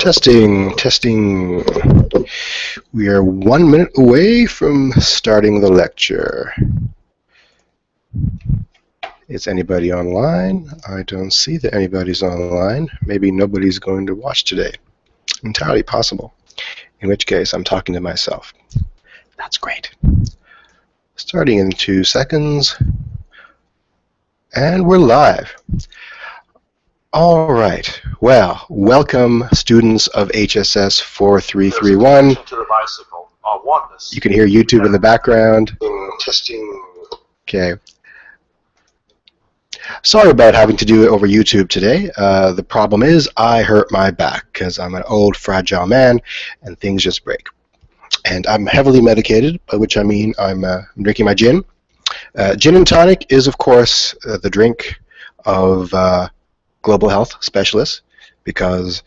Testing, testing. We are 1 minute away from starting the lecture. Is anybody online? I don't see that anybody's online. Maybe nobody's going to watch today. Entirely possible. In which case, I'm talking to myself. That's great. Starting in 2 seconds. And we're live. All right. Well, welcome, students of hss4331. You can hear YouTube in the background. Testing. Okay. Sorry about having to do it over YouTube today. The problem is I hurt my back because I'm an old, fragile man, and things just break. And I'm heavily medicated, by which I mean I'm drinking my gin. Gin and tonic is, of course, the drink of global health specialists, because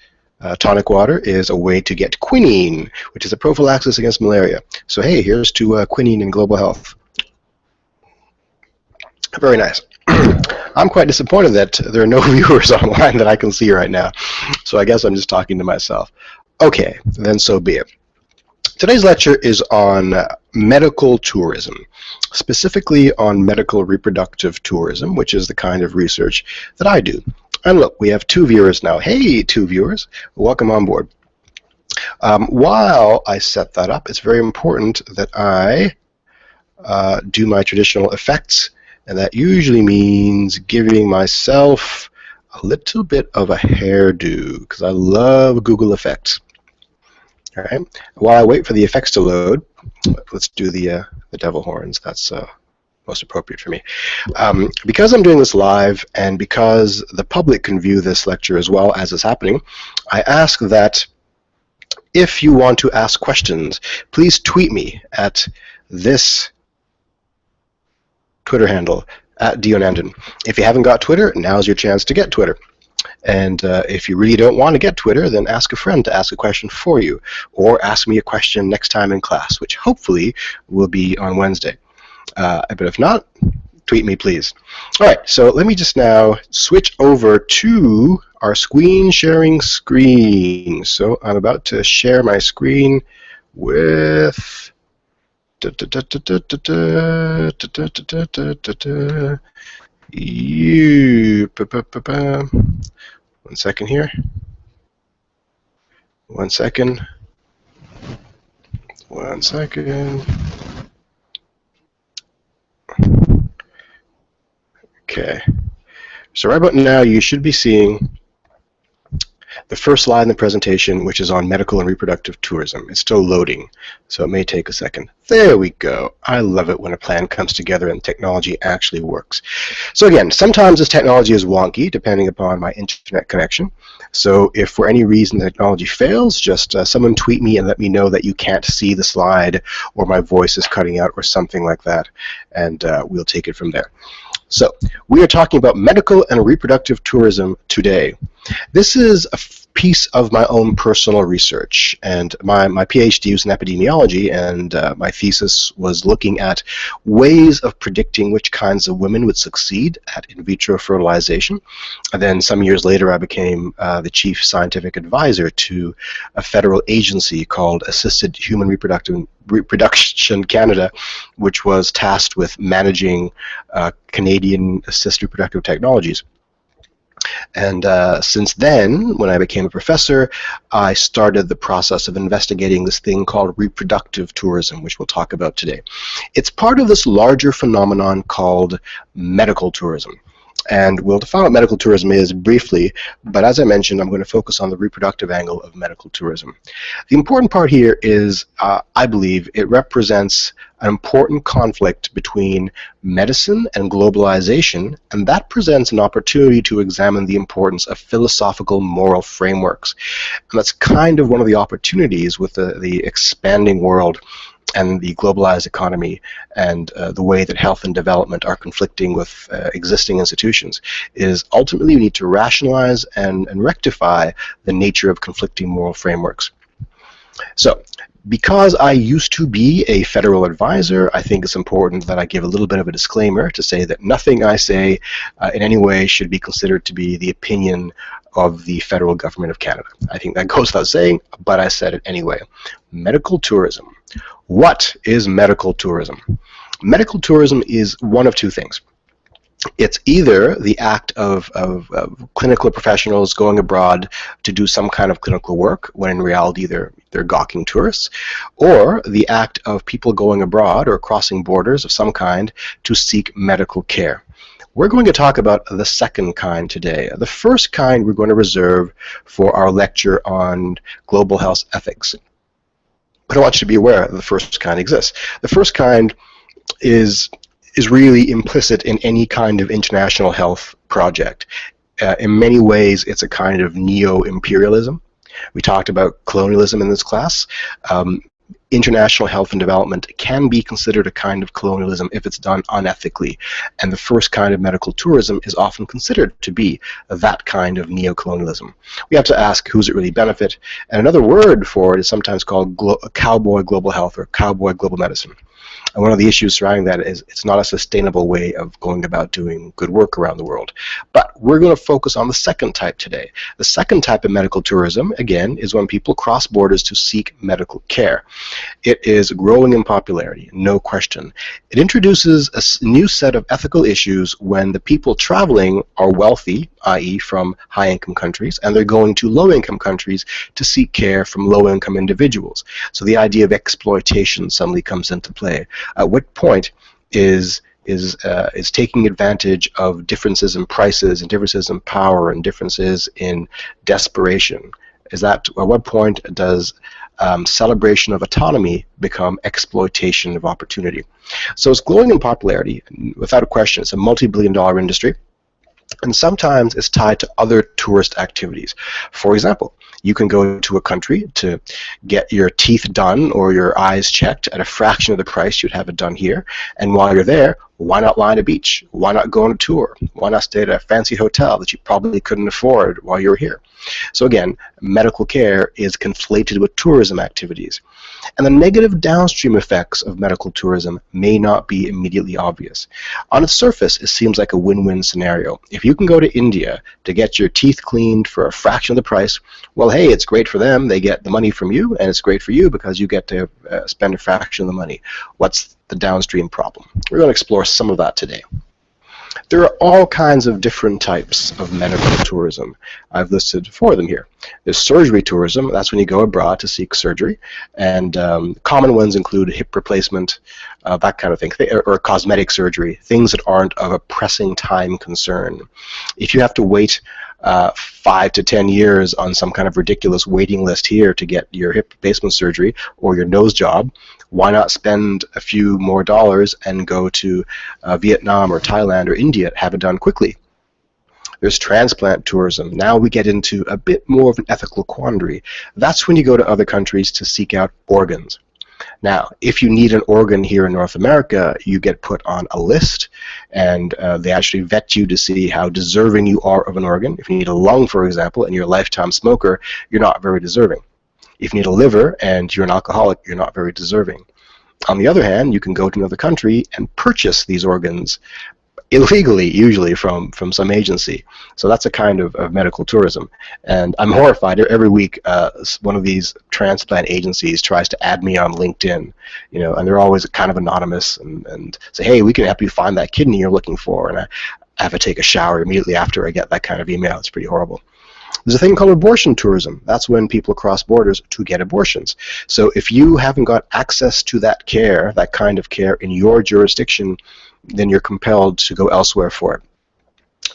tonic water is a way to get quinine, which is a prophylaxis against malaria. So hey, here's to quinine in global health. Very nice. I'm quite disappointed that there are no viewers online that I can see right now. So I guess I'm just talking to myself. Okay, then so be it. Today's lecture is on medical tourism, specifically on medical reproductive tourism, which is the kind of research that I do. And look, we have 2 viewers now. Hey, 2 viewers. Welcome on board. While I set that up, it's very important that I do my traditional effects, and that usually means giving myself a little bit of a hairdo, because I love Google Effects. All right. While I wait for the effects to load, let's do the devil horns. That's most appropriate for me. Because I'm doing this live, and because the public can view this lecture as well as it's happening, I ask that if you want to ask questions, please tweet me at this Twitter handle, @Dionandon. If you haven't got Twitter, now's your chance to get Twitter. And if you really don't want to get Twitter, then ask a friend to ask a question for you, or ask me a question next time in class, which hopefully will be on Wednesday. But if not, tweet me, please. All right, so let me just now switch over to our screen sharing screen. So I'm about to share my screen with you. 1 second here. 1 second. 1 second. Okay. So right about now, you should be seeing the first slide in the presentation, which is on medical and reproductive tourism. It's still loading, so it may take a second. There we go. I love it when a plan comes together and technology actually works. So again, sometimes this technology is wonky, depending upon my internet connection. So if for any reason the technology fails, just someone tweet me and let me know that you can't see the slide, or my voice is cutting out, or something like that, and we'll take it from there. So we are talking about medical and reproductive tourism today. This is a piece of my own personal research, and my PhD was in epidemiology, and my thesis was looking at ways of predicting which kinds of women would succeed at in vitro fertilization. And then some years later, I became the chief scientific advisor to a federal agency called Assisted Human Reproduction Canada, which was tasked with managing Canadian assisted reproductive technologies. And since then, when I became a professor, I started the process of investigating this thing called reproductive tourism, which we'll talk about today. It's part of this larger phenomenon called medical tourism. And we'll define what medical tourism is briefly, but as I mentioned, I'm going to focus on the reproductive angle of medical tourism. The important part here is, I believe, it represents an important conflict between medicine and globalization, and that presents an opportunity to examine the importance of philosophical moral frameworks. And that's kind of one of the opportunities with the expanding world and the globalized economy, and the way that health and development are conflicting with existing institutions, is ultimately we need to rationalize and rectify the nature of conflicting moral frameworks. So Because I used to be a federal advisor, I think it's important that I give a little bit of a disclaimer to say that nothing I say in any way should be considered to be the opinion of the federal government of Canada. I think that goes without saying, but I said it anyway. Medical tourism. What is medical tourism? Medical tourism is one of two things. It's either the act of clinical professionals going abroad to do some kind of clinical work, when in reality they're gawking tourists, or the act of people going abroad or crossing borders of some kind to seek medical care. We're going to talk about the second kind today. The first kind we're going to reserve for our lecture on global health ethics. But I want you to be aware that the first kind exists. The first kind is really implicit in any kind of international health project. In many ways, it's a kind of neo-imperialism. We talked about colonialism in this class. International health and development can be considered a kind of colonialism if it's done unethically, and the first kind of medical tourism is often considered to be that kind of neo-colonialism. We have to ask, who's it really benefit? And another word for it is sometimes called cowboy global health or cowboy global medicine. And one of the issues surrounding that is it's not a sustainable way of going about doing good work around the world. But we're going to focus on the second type today. The second type of medical tourism, again, is when people cross borders to seek medical care. It is growing in popularity, no question. It introduces a new set of ethical issues when the people traveling are wealthy, i.e. from high-income countries, and they're going to low-income countries to seek care from low-income individuals. So the idea of exploitation suddenly comes into play. At what point is taking advantage of differences in prices and differences in power and differences in desperation? At what point does celebration of autonomy become exploitation of opportunity? So it's growing in popularity, without a question. It's a multi-billion-dollar industry, and sometimes it's tied to other tourist activities. For example, you can go to a country to get your teeth done or your eyes checked at a fraction of the price you'd have it done here, and while you're there, why not line a beach? Why not go on a tour? Why not stay at a fancy hotel that you probably couldn't afford while you're here? So again, medical care is conflated with tourism activities. And the negative downstream effects of medical tourism may not be immediately obvious. On its surface, it seems like a win-win scenario. If you can go to India to get your teeth cleaned for a fraction of the price, well, hey, it's great for them. They get the money from you, and it's great for you because you get to spend a fraction of the money. What's the downstream problem? We're going to explore some of that today. There are all kinds of different types of medical tourism. I've listed four of them here. There's surgery tourism. That's when you go abroad to seek surgery. And common ones include hip replacement, that kind of thing, or cosmetic surgery, things that aren't of a pressing time concern. If you have to wait 5 to 10 years on some kind of ridiculous waiting list here to get your hip replacement surgery or your nose job, why not spend a few more dollars and go to Vietnam or Thailand or India, have it done quickly? There's transplant tourism. Now we get into a bit more of an ethical quandary. That's when you go to other countries to seek out organs. Now, if you need an organ here in North America, you get put on a list, and they actually vet you to see how deserving you are of an organ. If you need a lung, for example, and you're a lifetime smoker, you're not very deserving. If you need a liver and you're an alcoholic, you're not very deserving. On the other hand, you can go to another country and purchase these organs illegally, usually from some agency. So that's a kind of medical tourism. And I'm horrified. Every week, one of these transplant agencies tries to add me on LinkedIn, and they're always kind of anonymous and say, hey, we can help you find that kidney you're looking for. And I have to take a shower immediately after I get that kind of email. It's pretty horrible. There's a thing called abortion tourism. That's when people cross borders to get abortions. So if you haven't got access to that care, that kind of care in your jurisdiction, then you're compelled to go elsewhere for it.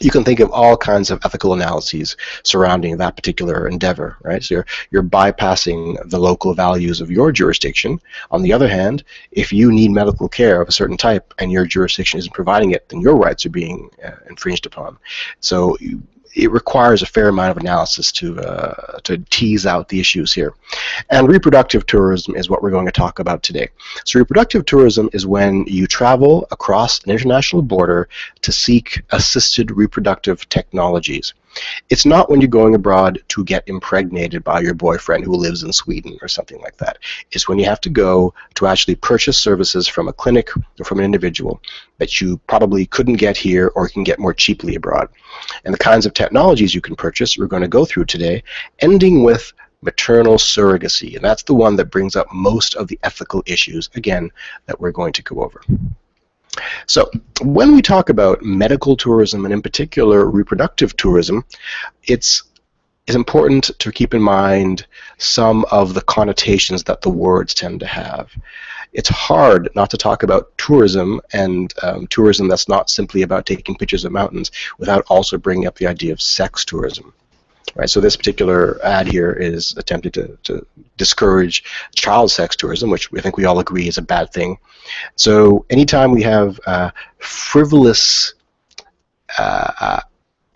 You can think of all kinds of ethical analyses surrounding that particular endeavor, right? So you're bypassing the local values of your jurisdiction. On the other hand, if you need medical care of a certain type and your jurisdiction isn't providing it, then your rights are being infringed upon. So it requires a fair amount of analysis to tease out the issues here. And reproductive tourism is what we're going to talk about today. So reproductive tourism is when you travel across an international border to seek assisted reproductive technologies. It's not when you're going abroad to get impregnated by your boyfriend who lives in Sweden or something like that. It's when you have to go to actually purchase services from a clinic or from an individual that you probably couldn't get here or can get more cheaply abroad. And the kinds of technologies you can purchase we're going to go through today, ending with maternal surrogacy, and that's the one that brings up most of the ethical issues, again, that we're going to go over. So when we talk about medical tourism, and in particular reproductive tourism, it's important to keep in mind some of the connotations that the words tend to have. It's hard not to talk about tourism, and tourism that's not simply about taking pictures of mountains, without also bringing up the idea of sex tourism. Right, so this particular ad here is attempting to discourage child sex tourism, which I think we all agree is a bad thing. So anytime we have frivolous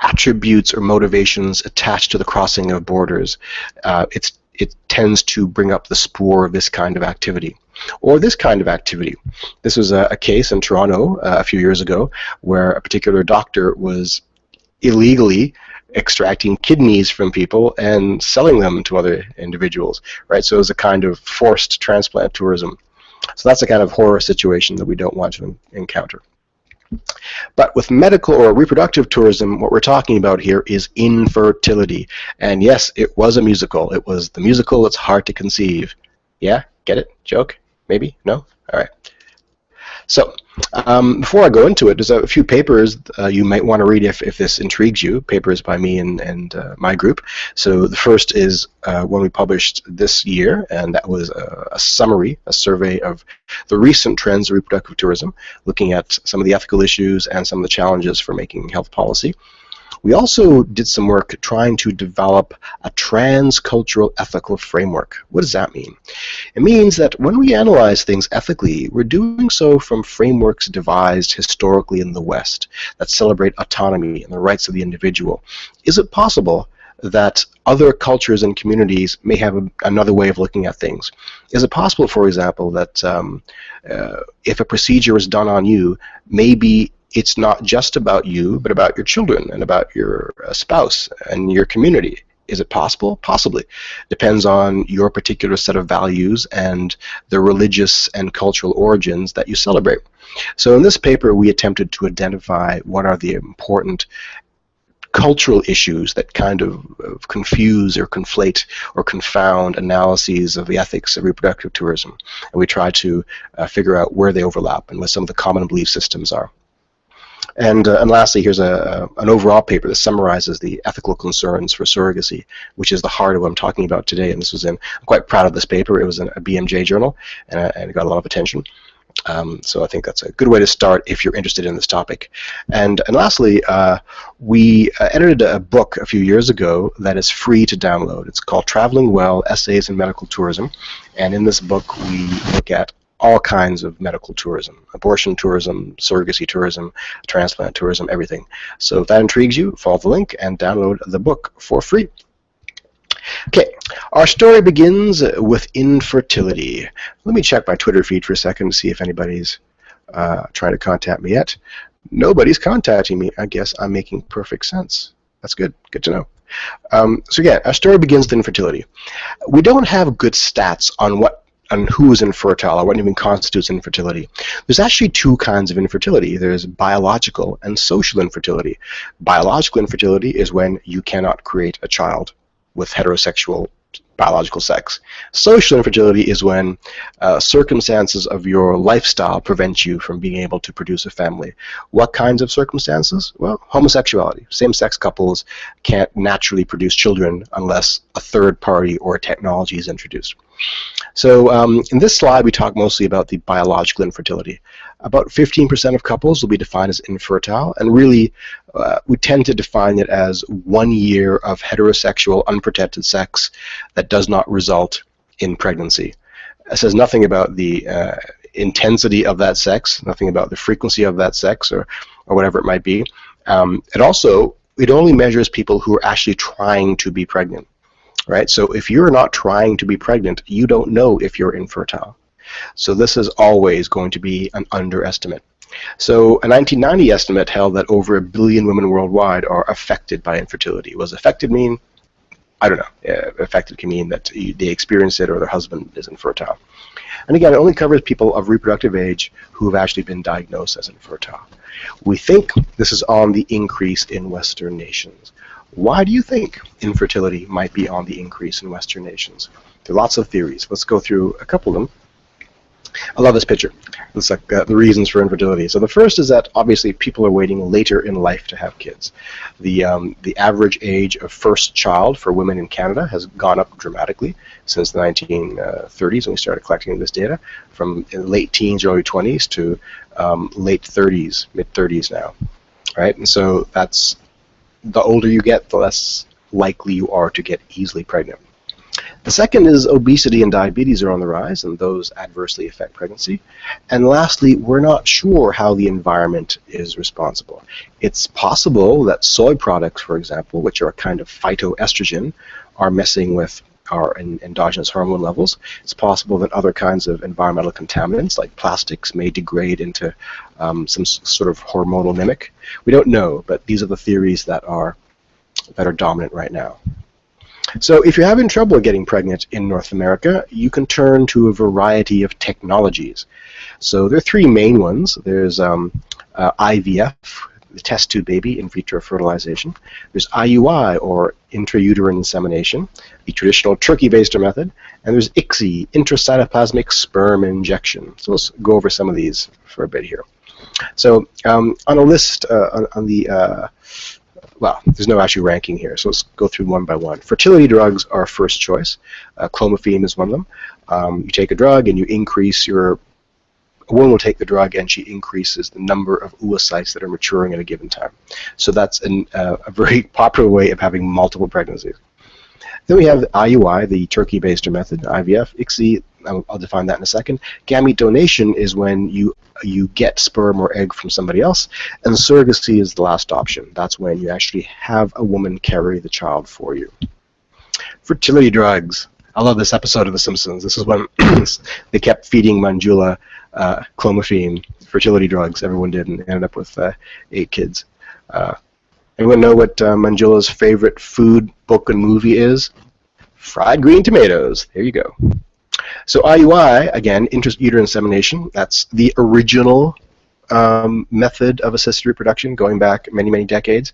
attributes or motivations attached to the crossing of borders, it tends to bring up the spore of this kind of activity. Or this kind of activity. This was a case in Toronto a few years ago where a particular doctor was illegally extracting kidneys from people and selling them to other individuals, right? So it was a kind of forced transplant tourism. So that's a kind of horror situation that we don't want to encounter. But with medical or reproductive tourism, what we're talking about here is infertility. And yes, it was a musical. It was the musical It's Hard to Conceive. Yeah? Get it? Joke? Maybe? No? All right. So, before I go into it, there's a few papers you might want to read if this intrigues you, papers by me and my group. So the first is one we published this year, and that was a summary, a survey of the recent trends of reproductive tourism, looking at some of the ethical issues and some of the challenges for making health policy. We also did some work trying to develop a transcultural ethical framework. What does that mean? It means that when we analyze things ethically, we're doing so from frameworks devised historically in the West that celebrate autonomy and the rights of the individual. Is it possible that other cultures and communities may have another way of looking at things? Is it possible, for example, that if a procedure is done on you, maybe it's not just about you, but about your children and about your spouse and your community? Is it possible? Possibly. Depends on your particular set of values and the religious and cultural origins that you celebrate. So in this paper, we attempted to identify what are the important cultural issues that kind of confuse or conflate or confound analyses of the ethics of reproductive tourism. And we try to figure out where they overlap and what some of the common belief systems are. And lastly, here's an overall paper that summarizes the ethical concerns for surrogacy, which is the heart of what I'm talking about today. And this was I'm quite proud of this paper. It was in a BMJ journal, and it got a lot of attention. So I think that's a good way to start if you're interested in this topic. And lastly, we edited a book a few years ago that is free to download. It's called Traveling Well, Essays in Medical Tourism. And in this book, we look at all kinds of medical tourism, abortion tourism, surrogacy tourism, transplant tourism, everything. So if that intrigues you, follow the link and download the book for free. Okay, our story begins with infertility. Let me check my Twitter feed for a second to see if anybody's trying to contact me yet. Nobody's contacting me. I guess I'm making perfect sense. That's good. Good to know. So again, our story begins with infertility. We don't have good stats on who is infertile or what even constitutes infertility. There's actually two kinds of infertility. There's biological and social infertility. Biological infertility is when you cannot create a child with heterosexual biological sex. Social infertility is when circumstances of your lifestyle prevent you from being able to produce a family. What kinds of circumstances? Well, homosexuality. Same-sex couples can't naturally produce children unless a third party or technology is introduced. So in this slide, we talk mostly about the biological infertility. About 15% of couples will be defined as infertile, and really we tend to define it as 1 year of heterosexual unprotected sex that does not result in pregnancy. It says nothing about the intensity of that sex, nothing about the frequency of that sex or whatever it might be. It only measures people who are actually trying to be pregnant. Right? So if you're not trying to be pregnant, you don't know if you're infertile. So this is always going to be an underestimate. So a 1990 estimate held that over 1 billion women worldwide are affected by infertility. Was affected mean? I don't know. Affected can mean that they experience it or their husband is infertile. And again, it only covers people of reproductive age who have actually been diagnosed as infertile. We think this is on the increase in Western nations. Why do you think infertility might be on the increase in Western nations? There are lots of theories. Let's go through a couple of them. I love this picture. It's like the reasons for infertility. So the first is that obviously people are waiting later in life to have kids. The average age of first child for women in Canada has gone up dramatically since the 1930s when we started collecting this data, from late teens, early 20s to late 30s, mid 30s now, right? And so that's, the older you get, the less likely you are to get easily pregnant. The second is obesity and diabetes are on the rise, and those adversely affect pregnancy. And lastly, we're not sure how the environment is responsible. It's possible that soy products, for example, which are a kind of phytoestrogen, are messing with our endogenous hormone levels. It's possible that other kinds of environmental contaminants, like plastics, may degrade into some sort of hormonal mimic. We don't know, but these are the theories that are dominant right now. So if you're having trouble getting pregnant in North America, you can turn to a variety of technologies. So there are three main ones. There's IVF, the test tube baby, in vitro fertilization. There's IUI, or intrauterine insemination, the traditional turkey-based method. And there's ICSI, intracytoplasmic sperm injection. So let's go over some of these for a bit here. So on a list, well, there's no actual ranking here, so let's go through one by one. Fertility drugs are first choice. Clomiphene is one of them. You take a drug and you increase a woman will take the drug and she increases the number of oocytes that are maturing at a given time. So that's a very popular way of having multiple pregnancies. Then we have the IUI, the turkey-based method, IVF, ICSI, I'll define that in a second. Gamete donation is when you get sperm or egg from somebody else, and surrogacy is the last option. That's when you actually have a woman carry the child for you. Fertility drugs. I love this episode of The Simpsons. This is when they kept feeding Manjula clomiphene, fertility drugs, everyone did, and ended up with 8 kids. Anyone know what Manjula's favorite food, book, and movie is? Fried green tomatoes. There you go. So IUI, again, intrauterine insemination, that's the original method of assisted reproduction going back many, many decades,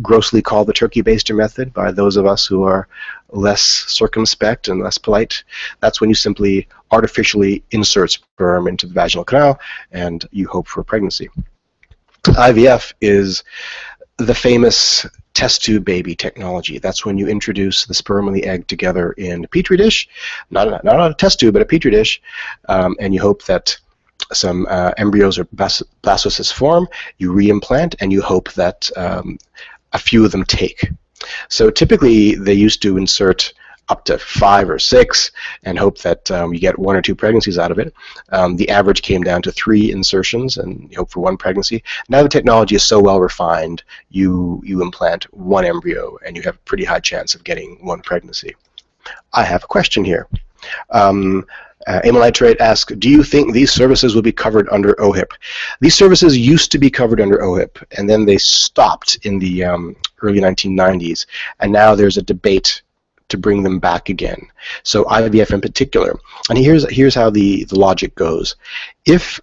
grossly called the turkey-baster method by those of us who are less circumspect and less polite. That's when you simply artificially insert sperm into the vaginal canal and you hope for pregnancy. IVF is the famous test tube baby technology. That's when you introduce the sperm and the egg together in a petri dish, not a test tube, but a petri dish, and you hope that some embryos or blastocysts form, you reimplant, and you hope that a few of them take. So typically they used to insert up to 5 or 6 and hope that you get 1 or 2 pregnancies out of it. The average came down to 3 insertions and you hope for 1 pregnancy. Now the technology is so well refined, you implant 1 embryo and you have a pretty high chance of getting 1 pregnancy. I have a question here. Amalite asks, do you think these services will be covered under OHIP? These services used to be covered under OHIP, and then they stopped in the early 1990s, and now there's a debate to bring them back again. So IVF in particular. And here's how the logic goes. If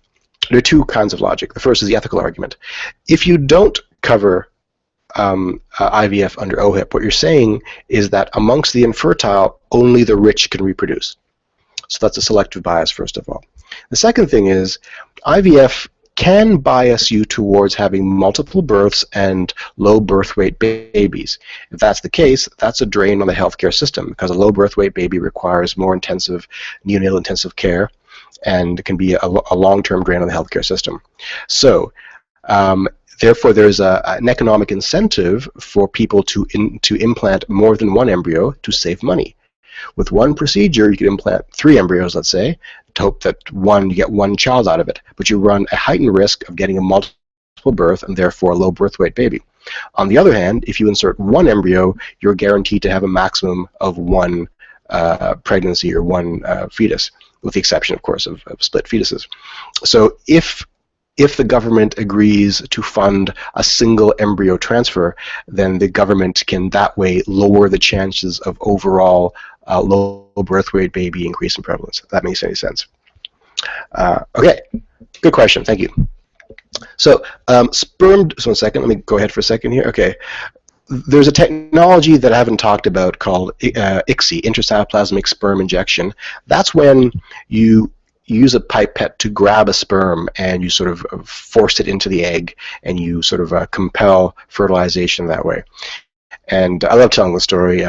there are 2 kinds of logic. The first is the ethical argument. If you don't cover IVF under OHIP, what you're saying is that amongst the infertile, only the rich can reproduce. So that's a selective bias, first of all. The second thing is IVF can bias you towards having multiple births and low birth weight babies. If that's the case, that's a drain on the healthcare system because a low birth weight baby requires more intensive neonatal intensive care and can be a long-term drain on the healthcare system. So therefore, there's an economic incentive for people to implant more than 1 embryo to save money. With 1 procedure, you could implant 3 embryos, let's say, to hope that you get 1 child out of it. But you run a heightened risk of getting a multiple birth and therefore a low birth weight baby. On the other hand, if you insert 1 embryo, you're guaranteed to have a maximum of 1 pregnancy or 1 fetus, with the exception, of course, of split fetuses. So if if the government agrees to fund a single embryo transfer, then the government can that way lower the chances of overall low birth weight baby increase in prevalence. If that makes any sense. Okay, good question. Thank you. So sperm, so 1 second, let me go ahead for a second here. Okay, there's a technology that I haven't talked about called ICSI, intracytoplasmic sperm injection. That's when you use a pipette to grab a sperm and you sort of force it into the egg and you sort of compel fertilization that way. And I love telling the story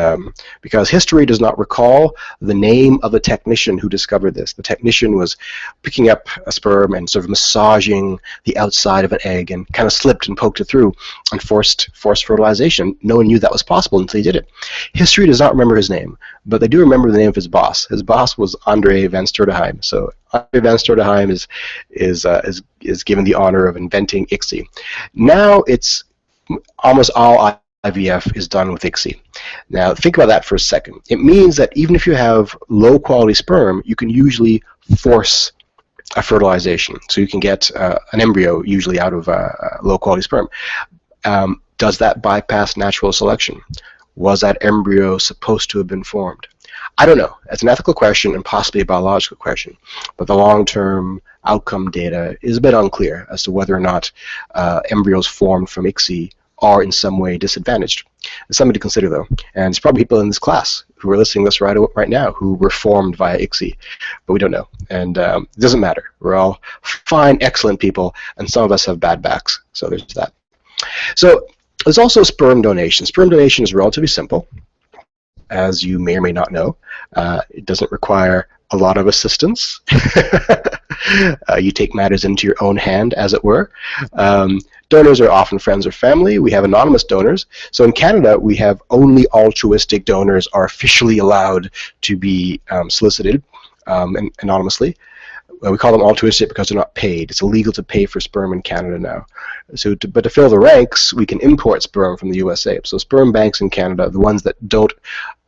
because history does not recall the name of the technician who discovered this. The technician was picking up a sperm and sort of massaging the outside of an egg and kind of slipped and poked it through and forced fertilization. No one knew that was possible until he did it. History does not remember his name, but they do remember the name of his boss. His boss was Andre van Sturdheim. So Andre van Sturdheim is given the honor of inventing ICSI. Now it's almost all IVF is done with ICSI. Now think about that for a second. It means that even if you have low quality sperm, you can usually force a fertilization. So you can get an embryo usually out of low quality sperm. Does that bypass natural selection? Was that embryo supposed to have been formed? I don't know. It's an ethical question and possibly a biological question, but the long-term outcome data is a bit unclear as to whether or not embryos formed from ICSI are in some way disadvantaged. It's something to consider, though. And there's probably people in this class who are listening to this right now who were formed via ICSI, but we don't know. And it doesn't matter. We're all fine, excellent people, and some of us have bad backs. So there's that. So there's also sperm donation. Sperm donation is relatively simple, as you may or may not know. It doesn't require a lot of assistance. You take matters into your own hand, as it were. Donors are often friends or family. We have anonymous donors. So in Canada, we have only altruistic donors are officially allowed to be solicited anonymously. We call them altruistic because they're not paid. It's illegal to pay for sperm in Canada now. So, but to fill the ranks, we can import sperm from the USA. So sperm banks in Canada, the ones that don't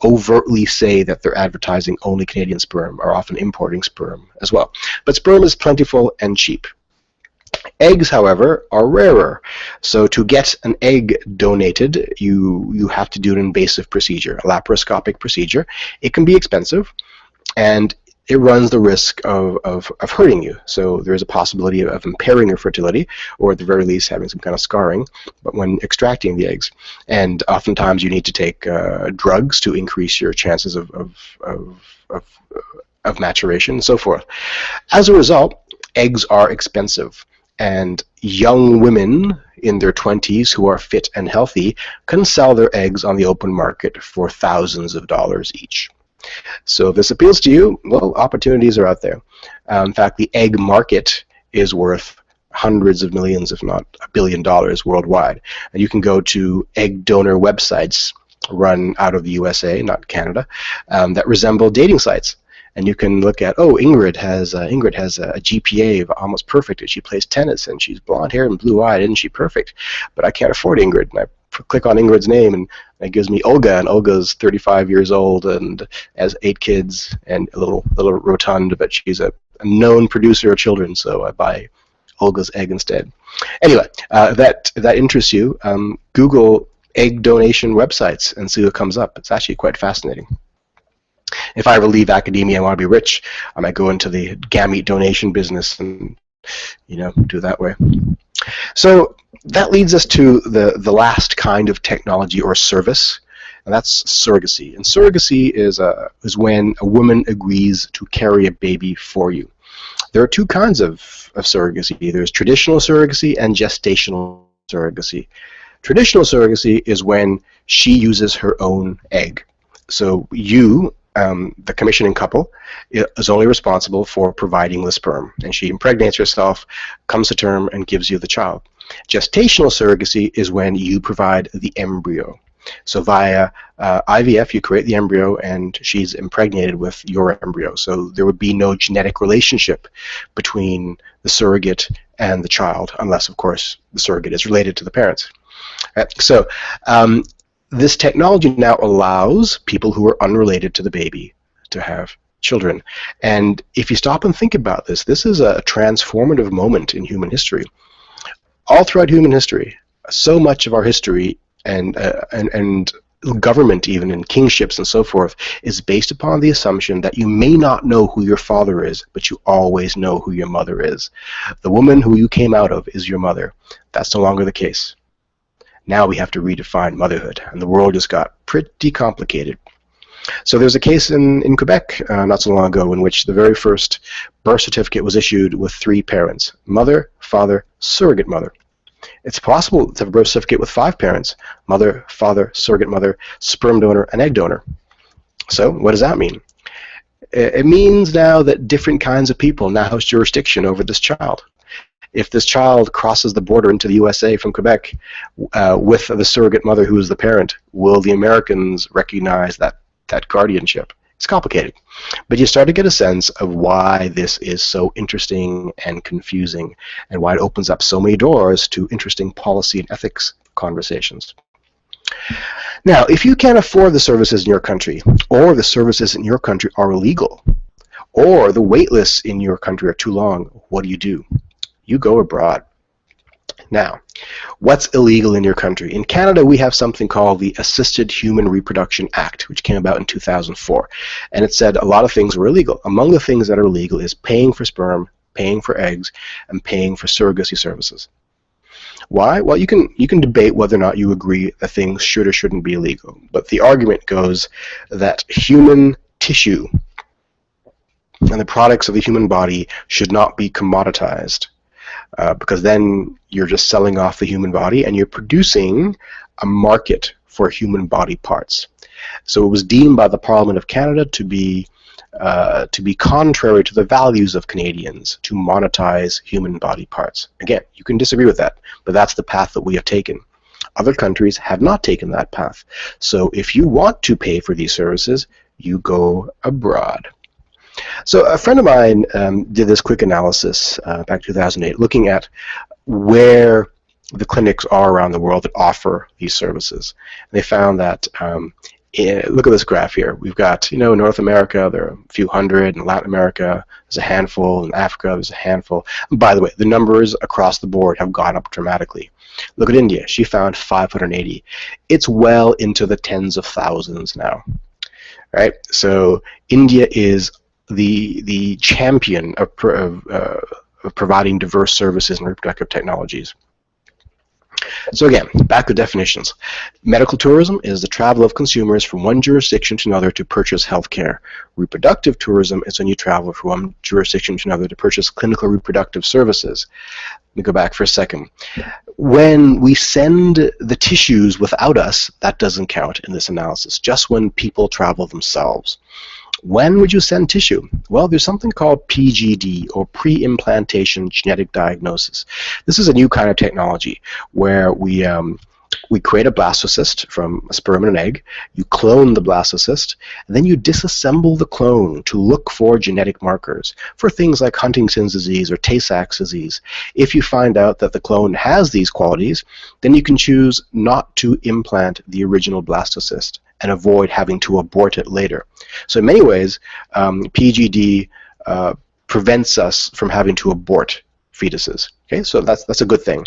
overtly say that they're advertising only Canadian sperm, are often importing sperm as well. But sperm is plentiful and cheap. Eggs, however, are rarer. So to get an egg donated, you have to do an invasive procedure, a laparoscopic procedure. It can be expensive, and it runs the risk of hurting you. So there's a possibility of impairing your fertility, or at the very least having some kind of scarring, but when extracting the eggs. And oftentimes you need to take drugs to increase your chances of maturation and so forth. As a result, eggs are expensive. And young women in their 20s who are fit and healthy can sell their eggs on the open market for thousands of dollars each. So if this appeals to you, well, opportunities are out there. In fact, the egg market is worth hundreds of millions, if not $1 billion worldwide. And you can go to egg donor websites run out of the USA, not Canada, that resemble dating sites. And you can look at, oh, Ingrid has a GPA of almost perfect, and she plays tennis, and she's blonde hair and blue-eyed, isn't she perfect? But I can't afford Ingrid. And I click on Ingrid's name, and it gives me Olga, and Olga's 35 years old and has 8 kids and a little rotund, but she's a known producer of children, so I buy Olga's egg instead. Anyway, that interests you, Google egg donation websites and see what comes up. It's actually quite fascinating. If I ever leave academia and want to be rich, I might go into the gamete donation business and, do it that way. So that leads us to the last kind of technology or service, and that's surrogacy. And surrogacy is when a woman agrees to carry a baby for you. There are two kinds of surrogacy. There's traditional surrogacy and gestational surrogacy. Traditional surrogacy is when she uses her own egg. So you, the commissioning couple, is only responsible for providing the sperm, and she impregnates herself, comes to term, and gives you the child. Gestational surrogacy is when you provide the embryo. So via IVF, you create the embryo, and she's impregnated with your embryo. So there would be no genetic relationship between the surrogate and the child, unless, of course, the surrogate is related to the parents. So this technology now allows people who are unrelated to the baby to have children. And if you stop and think about this, this is a transformative moment in human history. All throughout human history, so much of our history and government, even in kingships and so forth, is based upon the assumption that you may not know who your father is, but you always know who your mother is. The woman who you came out of is your mother. That's no longer the case. Now we have to redefine motherhood, and the world just got pretty complicated. So there's a case in Quebec not so long ago in which the very first birth certificate was issued with 3 parents: mother, father, surrogate mother. It's possible to have a birth certificate with 5 parents: mother, father, surrogate mother, sperm donor, and egg donor. So what does that mean? It means now that different kinds of people now have jurisdiction over this child. If this child crosses the border into the USA from Quebec with the surrogate mother who is the parent, will the Americans recognize that guardianship? It's complicated, but you start to get a sense of why this is so interesting and confusing, and why it opens up so many doors to interesting policy and ethics conversations. Now, if you can't afford the services in your country, or the services in your country are illegal, or the wait lists in your country are too long, what do? You go abroad. Now, what's illegal in your country? In Canada, we have something called the Assisted Human Reproduction Act, which came about in 2004. And it said a lot of things were illegal. Among the things that are illegal is paying for sperm, paying for eggs, and paying for surrogacy services. Why? Well, you can debate whether or not you agree that things should or shouldn't be illegal. But the argument goes that human tissue and the products of the human body should not be commoditized. Because then you're just selling off the human body and you're producing a market for human body parts. So it was deemed by the Parliament of Canada to be contrary to the values of Canadians to monetize human body parts. Again, you can disagree with that, but that's the path that we have taken. Other countries have not taken that path. So if you want to pay for these services, you go abroad. So a friend of mine did this quick analysis back in 2008, looking at where the clinics are around the world that offer these services. And they found that, look at this graph here. We've got, North America, there are a few hundred. In Latin America, there's a handful. In Africa, there's a handful. And by the way, the numbers across the board have gone up dramatically. Look at India. She found 580. It's well into the tens of thousands now. Right? So India is the champion of providing diverse services and reproductive technologies. So again, back to definitions. Medical tourism is the travel of consumers from one jurisdiction to another to purchase health care. Reproductive tourism is when you travel from one jurisdiction to another to purchase clinical reproductive services. Let me go back for a second. When we send the tissues without us, that doesn't count in this analysis, just when people travel themselves. When would you send tissue? Well, there's something called PGD, or pre-implantation genetic diagnosis. This is a new kind of technology where we create a blastocyst from a sperm and an egg, you clone the blastocyst, and then you disassemble the clone to look for genetic markers for things like Huntington's disease or Tay-Sachs disease. If you find out that the clone has these qualities, then you can choose not to implant the original blastocyst and avoid having to abort it later. So in many ways, PGD prevents us from having to abort fetuses. Okay, so that's a good thing.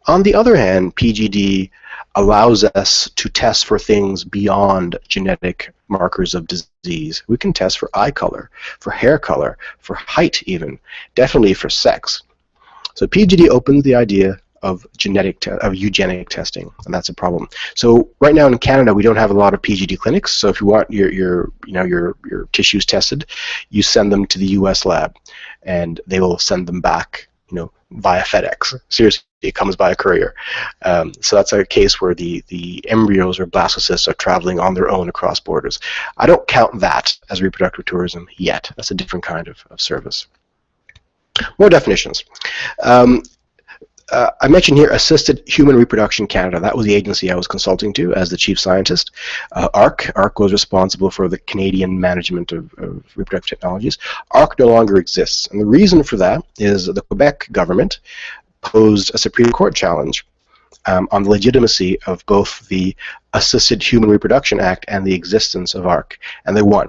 On the other hand, PGD allows us to test for things beyond genetic markers of disease. We can test for eye color, for hair color, for height even, definitely for sex. So PGD opens the idea of eugenic testing, and that's a problem. So right now in Canada, we don't have a lot of PGD clinics. So if you want your tissues tested, you send them to the U.S. lab, and they will send them back, via FedEx. Seriously, it comes by a courier. So that's a case where the embryos or blastocysts are traveling on their own across borders. I don't count that as reproductive tourism yet. That's a different kind of service. More definitions. I mentioned here Assisted Human Reproduction Canada. That was the agency I was consulting to as the chief scientist. ARC was responsible for the Canadian management of reproductive technologies. ARC no longer exists, and the reason for that is the Quebec government posed a Supreme Court challenge on the legitimacy of both the Assisted Human Reproduction Act and the existence of ARC, and they won.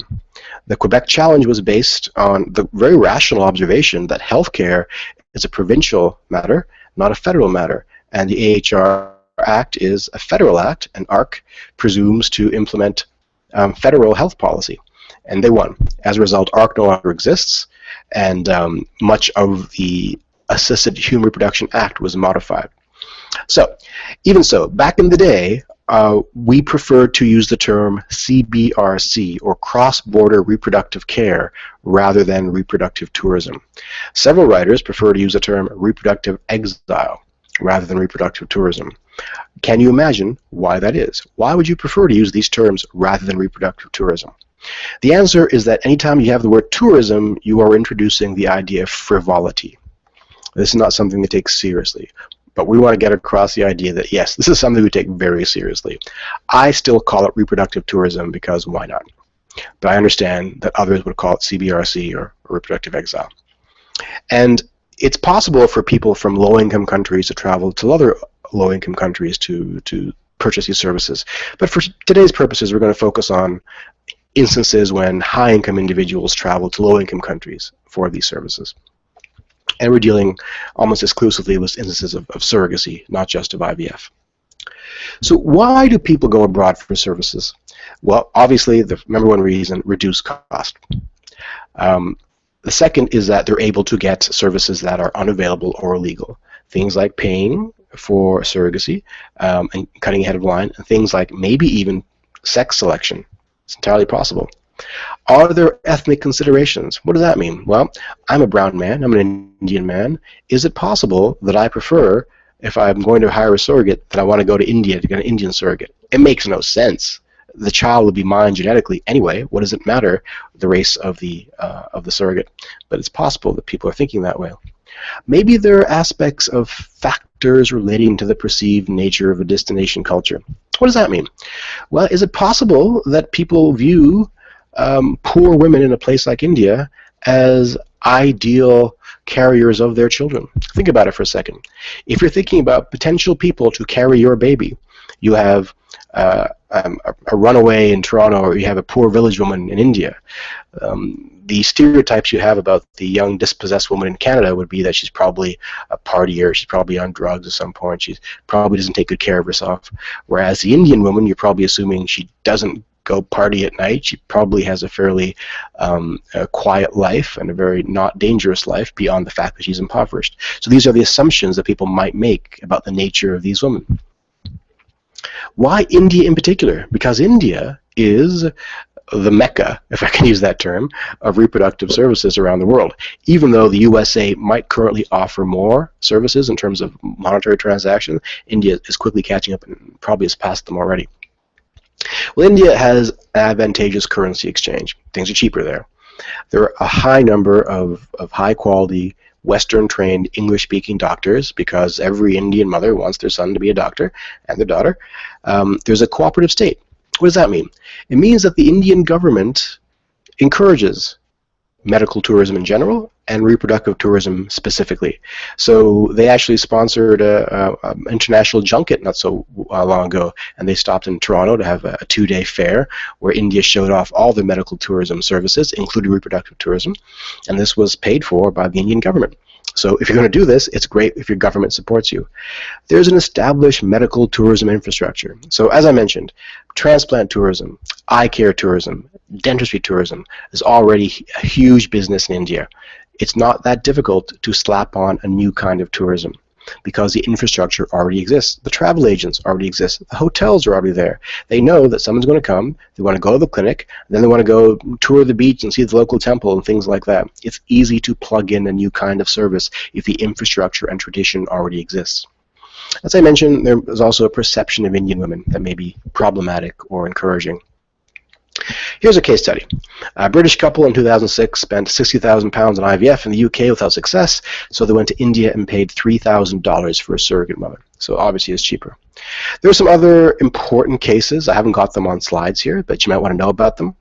The Quebec challenge was based on the very rational observation that healthcare is a provincial matter, not a federal matter, and the AHR Act is a federal act, and ARC presumes to implement federal health policy, and they won. As a result, ARC no longer exists, and much of the Assisted Human Reproduction Act was modified. So, even so, back in the day, we preferred to use the term CBRC, or cross-border reproductive care, rather than reproductive tourism. Several writers prefer to use the term reproductive exile, rather than reproductive tourism. Can you imagine why that is? Why would you prefer to use these terms rather than reproductive tourism? The answer is that anytime you have the word tourism, you are introducing the idea of frivolity. This is not something to take seriously. But we want to get across the idea that, yes, this is something we take very seriously. I still call it reproductive tourism because why not? But I understand that others would call it CBRC or reproductive exile. And it's possible for people from low-income countries to travel to other low-income countries to purchase these services. But for today's purposes, we're going to focus on instances when high-income individuals travel to low-income countries for these services. And we're dealing almost exclusively with instances of surrogacy, not just of IVF. So why do people go abroad for services? Well, obviously, the number one reason, reduce cost. The second is that they're able to get services that are unavailable or illegal. Things like paying for surrogacy and cutting ahead of line, and things like maybe even sex selection. It's entirely possible. Are there ethnic considerations? What does that mean? Well, I'm a brown man, I'm an Indian man. Is it possible that I prefer, if I'm going to hire a surrogate, that I want to go to India to get an Indian surrogate? It makes no sense. The child will be mine genetically anyway. What does it matter, the race of the surrogate? But it's possible that people are thinking that way. Maybe there are aspects of factors relating to the perceived nature of a destination culture. What does that mean? Well, is it possible that people view poor women in a place like India as ideal carriers of their children? Think about it for a second. If you're thinking about potential people to carry your baby, you have a runaway in Toronto, or you have a poor village woman in India. The stereotypes you have about the young dispossessed woman in Canada would be that she's probably a partier, she's probably on drugs at some point, she probably doesn't take good care of herself. Whereas the Indian woman, you're probably assuming she doesn't go party at night, she probably has a fairly quiet life and a very not dangerous life beyond the fact that she's impoverished. So these are the assumptions that people might make about the nature of these women. Why India in particular? Because India is the mecca, if I can use that term, of reproductive services around the world. Even though the USA might currently offer more services in terms of monetary transactions, India is quickly catching up and probably has passed them already. Well, India has an advantageous currency exchange. Things are cheaper there. There are a high number of high-quality, Western-trained, English-speaking doctors, because every Indian mother wants their son to be a doctor and their daughter. There's a cooperative state. What does that mean? It means that the Indian government encourages medical tourism in general and reproductive tourism specifically. So they actually sponsored an international junket not so long ago, and they stopped in Toronto to have a 2-day fair where India showed off all their medical tourism services, including reproductive tourism, and this was paid for by the Indian government. So if you're going to do this, it's great if your government supports you. There's an established medical tourism infrastructure. So as I mentioned, transplant tourism, eye care tourism, dentistry tourism is already a huge business in India. It's not that difficult to slap on a new kind of tourism because the infrastructure already exists. The travel agents already exist. The hotels are already there. They know that someone's going to come, they want to go to the clinic, then they want to go tour the beach and see the local temple and things like that. It's easy to plug in a new kind of service if the infrastructure and tradition already exists. As I mentioned, there is also a perception of Indian women that may be problematic or encouraging. Here's a case study. A British couple in 2006 spent £60,000 on IVF in the UK without success, so they went to India and paid $3,000 for a surrogate mother. So obviously it's cheaper. There are some other important cases. I haven't got them on slides here, but you might want to know about them.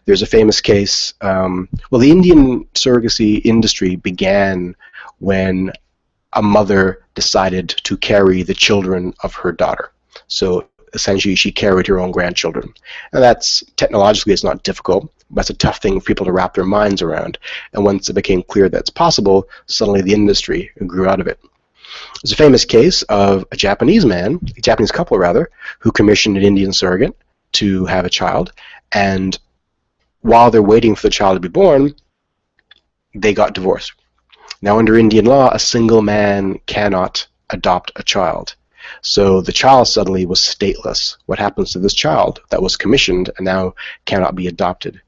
There's a famous case. Well, the Indian surrogacy industry began when a mother decided to carry the children of her daughter. So essentially she carried her own grandchildren. And that's, technologically, it's not difficult, but it's a tough thing for people to wrap their minds around. And once it became clear that it's possible, suddenly the industry grew out of it. There's a famous case of a Japanese couple rather, who commissioned an Indian surrogate to have a child, and while they're waiting for the child to be born, they got divorced. Now, under Indian law, a single man cannot adopt a child. So the child suddenly was stateless. What happens to this child that was commissioned and now cannot be adopted?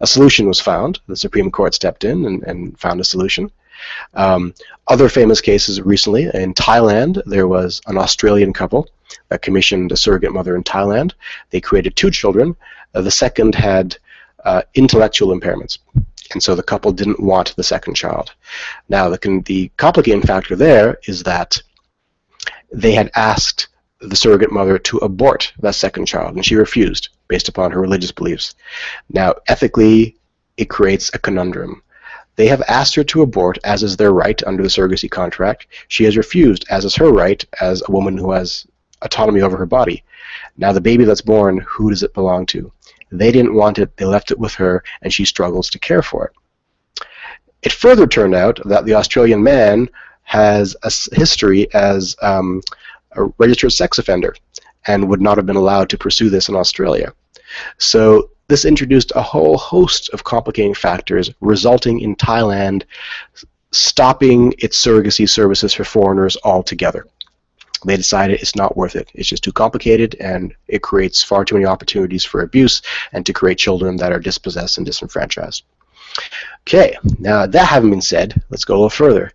A solution was found. The Supreme Court stepped in and found a solution. Other famous cases recently, in Thailand, there was an Australian couple that commissioned a surrogate mother in Thailand. They created 2 children. The second had intellectual impairments, and so the couple didn't want the second child. Now, the complicating factor there is that they had asked the surrogate mother to abort that second child, and she refused, based upon her religious beliefs. Now, ethically, it creates a conundrum. They have asked her to abort, as is their right under the surrogacy contract. She has refused, as is her right as a woman who has autonomy over her body. Now, the baby that's born, who does it belong to? They didn't want it, they left it with her, and she struggles to care for it. It further turned out that the Australian man has a history as a registered sex offender and would not have been allowed to pursue this in Australia. So this introduced a whole host of complicating factors, resulting in Thailand stopping its surrogacy services for foreigners altogether. They decided it's not worth it. It's just too complicated, and it creates far too many opportunities for abuse and to create children that are dispossessed and disenfranchised. Okay, now that having been said, let's go a little further.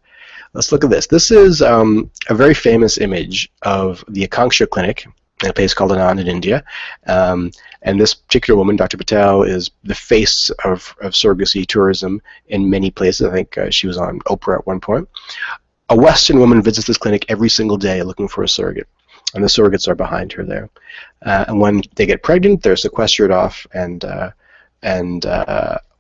Let's look at this. This is a very famous image of the Akanksha clinic in a place called Anand in India. And this particular woman, Dr. Patel, is the face of surrogacy tourism in many places. I think she was on Oprah at one point. A Western woman visits this clinic every single day looking for a surrogate, and the surrogates are behind her there. And when they get pregnant, they're sequestered off, and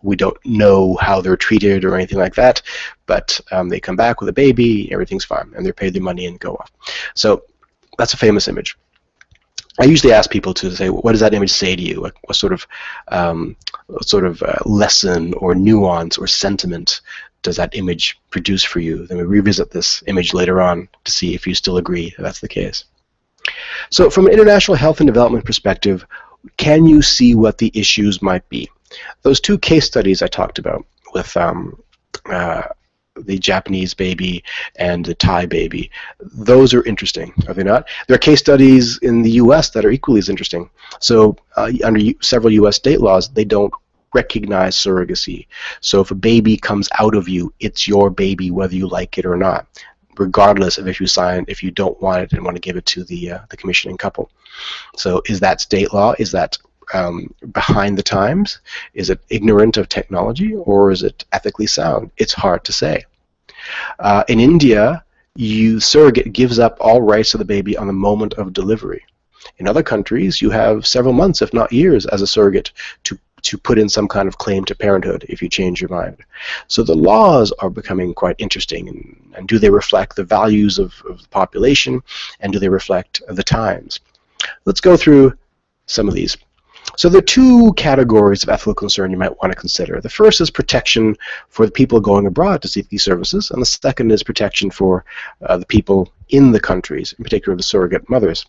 we don't know how they're treated or anything like that, but they come back with a baby, everything's fine, and they're paid their money and go off. So that's a famous image. I usually ask people to say, what does that image say to you? What sort of lesson or nuance or sentiment does that image produce for you? Then we revisit this image later on to see if you still agree that's the case. So from an international health and development perspective, can you see what the issues might be? Those 2 case studies I talked about with the Japanese baby and the Thai baby, those are interesting, are they not? There are case studies in the U.S. that are equally as interesting. So under several U.S. state laws, they don't recognize surrogacy. So if a baby comes out of you, it's your baby whether you like it or not, regardless of if you don't want it and want to give it to the commissioning couple. So is that state law? Is that behind the times? Is it ignorant of technology, or is it ethically sound? It's hard to say. In India, surrogate gives up all rights to the baby on the moment of delivery. In other countries, you have several months, if not years, as a surrogate to put in some kind of claim to parenthood if you change your mind. So the laws are becoming quite interesting, and do they reflect the values of the population, and do they reflect the times? Let's go through some of these. So there are 2 categories of ethical concern you might want to consider. The first is protection for the people going abroad to seek these services, and the second is protection for the people in the countries, in particular the surrogate mothers.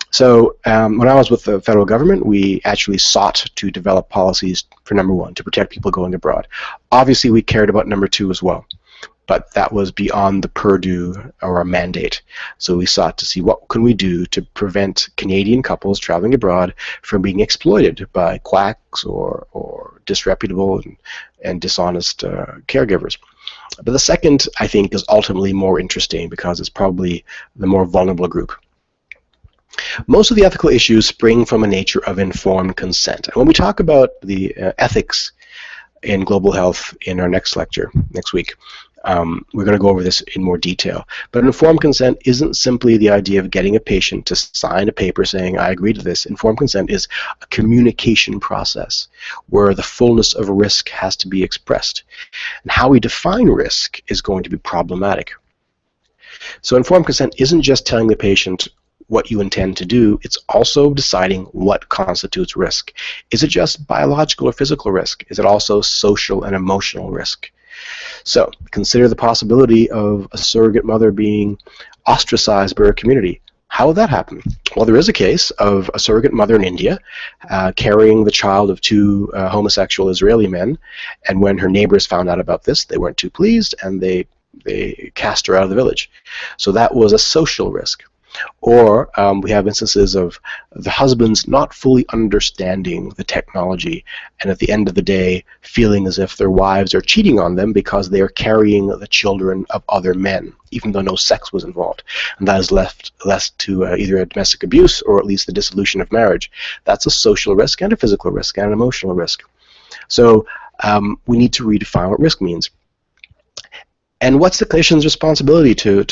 So when I was with the federal government, we actually sought to develop policies for number 1, to protect people going abroad. Obviously, we cared about number 2 as well, but that was beyond the purview or our mandate. So we sought to see what can we do to prevent Canadian couples traveling abroad from being exploited by quacks or disreputable and dishonest caregivers. But the second, I think, is ultimately more interesting because it's probably the more vulnerable group. Most of the ethical issues spring from a nature of informed consent. And when we talk about the ethics in global health in our next lecture, next week, we're going to go over this in more detail. But informed consent isn't simply the idea of getting a patient to sign a paper saying, I agree to this. Informed consent is a communication process where the fullness of risk has to be expressed. And how we define risk is going to be problematic. So informed consent isn't just telling the patient what you intend to do, it's also deciding what constitutes risk. Is it just biological or physical risk? Is it also social and emotional risk? So consider the possibility of a surrogate mother being ostracized by her community. How would that happen? Well, there is a case of a surrogate mother in India carrying the child of two homosexual Israeli men, and when her neighbors found out about this, they weren't too pleased, and they cast her out of the village. So that was a social risk. Or we have instances of the husbands not fully understanding the technology, and at the end of the day feeling as if their wives are cheating on them because they are carrying the children of other men, even though no sex was involved. And that is left to either a domestic abuse or at least the dissolution of marriage. That's a social risk and a physical risk and an emotional risk. So we need to redefine what risk means. And what's the clinician's responsibility to